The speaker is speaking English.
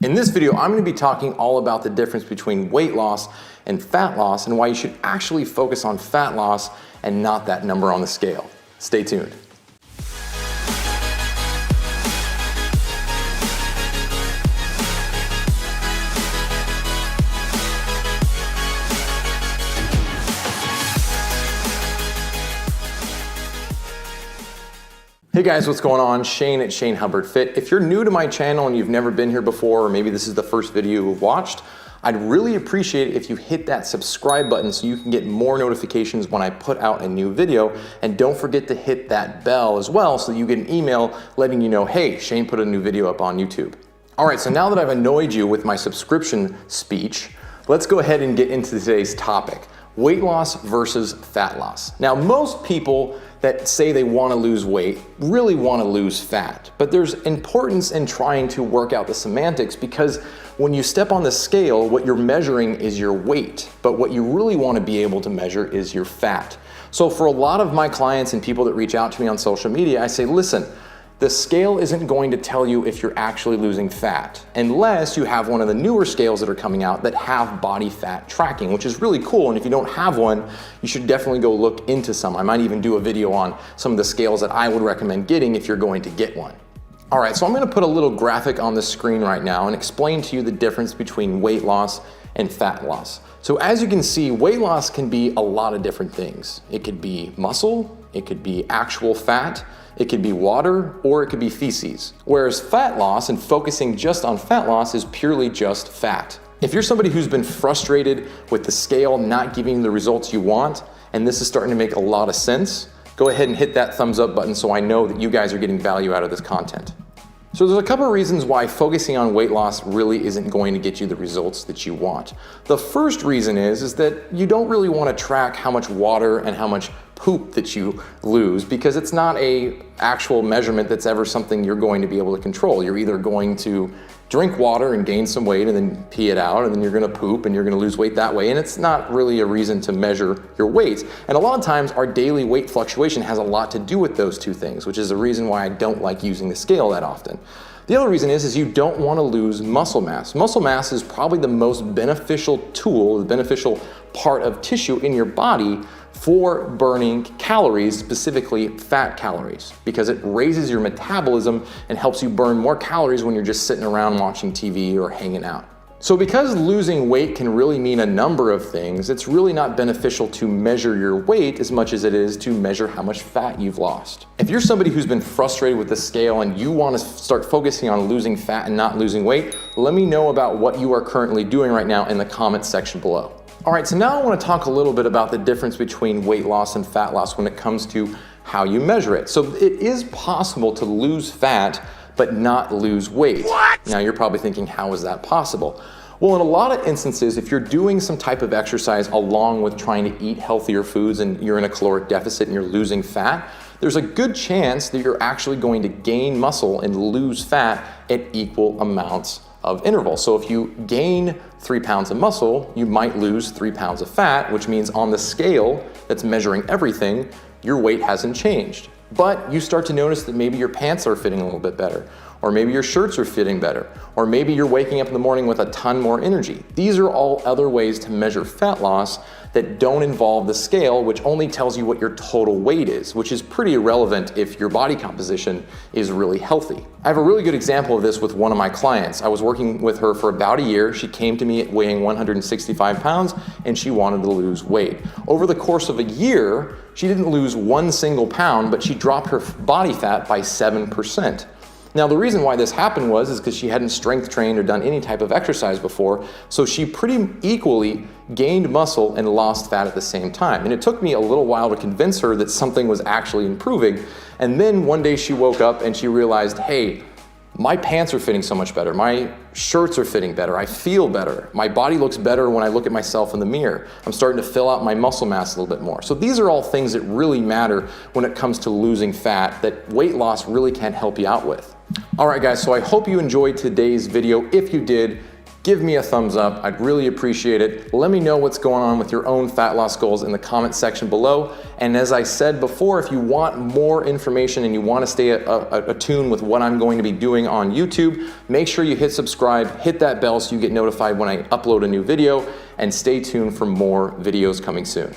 In this video, I'm going to be talking all about the difference between weight loss and fat loss and why you should actually focus on fat loss and not that number on the scale. Stay tuned. Hey guys, what's going on? Shane at Shane Hubbard Fit. If you're new to my channel and you've never been here before, or maybe this is the first video you've watched, I'd really appreciate it if you hit that subscribe button so you can get more notifications when I put out a new video. And don't forget to hit that bell as well so that you get an email letting you know, hey, Shane put a new video up on YouTube. All right, so now that I've annoyed you with my subscription speech, let's go ahead and get into today's topic. Weight loss versus fat loss. Now, most people that say they want to lose weight really want to lose fat, but there's importance in trying to work out the semantics because when you step on the scale, what you're measuring is your weight, but what you really want to be able to measure is your fat. So for a lot of my clients and people that reach out to me on social media, I say, listen, the scale isn't going to tell you if you're actually losing fat unless you have one of the newer scales that are coming out that have body fat tracking, which is really cool. And if you don't have one, you should definitely go look into some. I might even do a video on some of the scales that I would recommend getting if you're going to get one. All right, so I'm gonna put a little graphic on the screen right now and explain to you the difference between weight loss and fat loss. So as you can see, weight loss can be a lot of different things. It could be muscle, it could be actual fat, it could be water, or it could be feces. Whereas fat loss and focusing just on fat loss is purely just fat. If you're somebody who's been frustrated with the scale not giving you the results you want, and this is starting to make a lot of sense, go ahead and hit that thumbs up button so I know that you guys are getting value out of this content. So there's a couple of reasons why focusing on weight loss really isn't going to get you the results that you want. The first reason is that you don't really want to track how much water and how much poop that you lose because it's not a actual measurement that's ever something you're going to be able to control. You're either going to drink water and gain some weight and then pee it out, and then you're gonna poop and you're gonna lose weight that way, and it's not really a reason to measure your weight. And a lot of times our daily weight fluctuation has a lot to do with those two things, which is the reason why I don't like using the scale that often. The other reason is you don't want to lose muscle mass. Muscle mass is probably the most beneficial tool, the beneficial part of tissue in your body for burning calories, specifically fat calories, because it raises your metabolism and helps you burn more calories when you're just sitting around watching TV or hanging out. So because losing weight can really mean a number of things, it's really not beneficial to measure your weight as much as it is to measure how much fat you've lost. If you're somebody who's been frustrated with the scale and you want to start focusing on losing fat and not losing weight, let me know about what you are currently doing right now in the comments section below. All right, so now I want to talk a little bit about the difference between weight loss and fat loss when it comes to how you measure it. So it is possible to lose fat but not lose weight. What? Now you're probably thinking, how is that possible? Well, in a lot of instances, if you're doing some type of exercise along with trying to eat healthier foods and you're in a caloric deficit and you're losing fat, there's a good chance that you're actually going to gain muscle and lose fat at equal amounts of interval. So if you gain 3 pounds of muscle, you might lose 3 pounds of fat, which means on the scale that's measuring everything, your weight hasn't changed. But you start to notice that maybe your pants are fitting a little bit better, or maybe your shirts are fitting better, or maybe you're waking up in the morning with a ton more energy. These are all other ways to measure fat loss that don't involve the scale, which only tells you what your total weight is, which is pretty irrelevant if your body composition is really healthy. I have a really good example of this with one of my clients. I was working with her for about a year. She came to me weighing 165 pounds and she wanted to lose weight. Over the course of a year, she didn't lose one single pound, but she dropped her body fat by 7%. Now, the reason why this happened is because she hadn't strength trained or done any type of exercise before, so she pretty equally gained muscle and lost fat at the same time. And it took me a little while to convince her that something was actually improving. And then one day she woke up and she realized, hey, my pants are fitting so much better. My shirts are fitting better. I feel better. My body looks better when I look at myself in the mirror. I'm starting to fill out my muscle mass a little bit more. So these are all things that really matter when it comes to losing fat that weight loss really can help you out with. All right, guys, so I hope you enjoyed today's video. If you did, give me a thumbs up. I'd really appreciate it. Let me know what's going on with your own fat loss goals in the comment section below. And as I said before, if you want more information and you want to stay attuned with what I'm going to be doing on YouTube, make sure you hit subscribe, hit that bell so you get notified when I upload a new video, and stay tuned for more videos coming soon.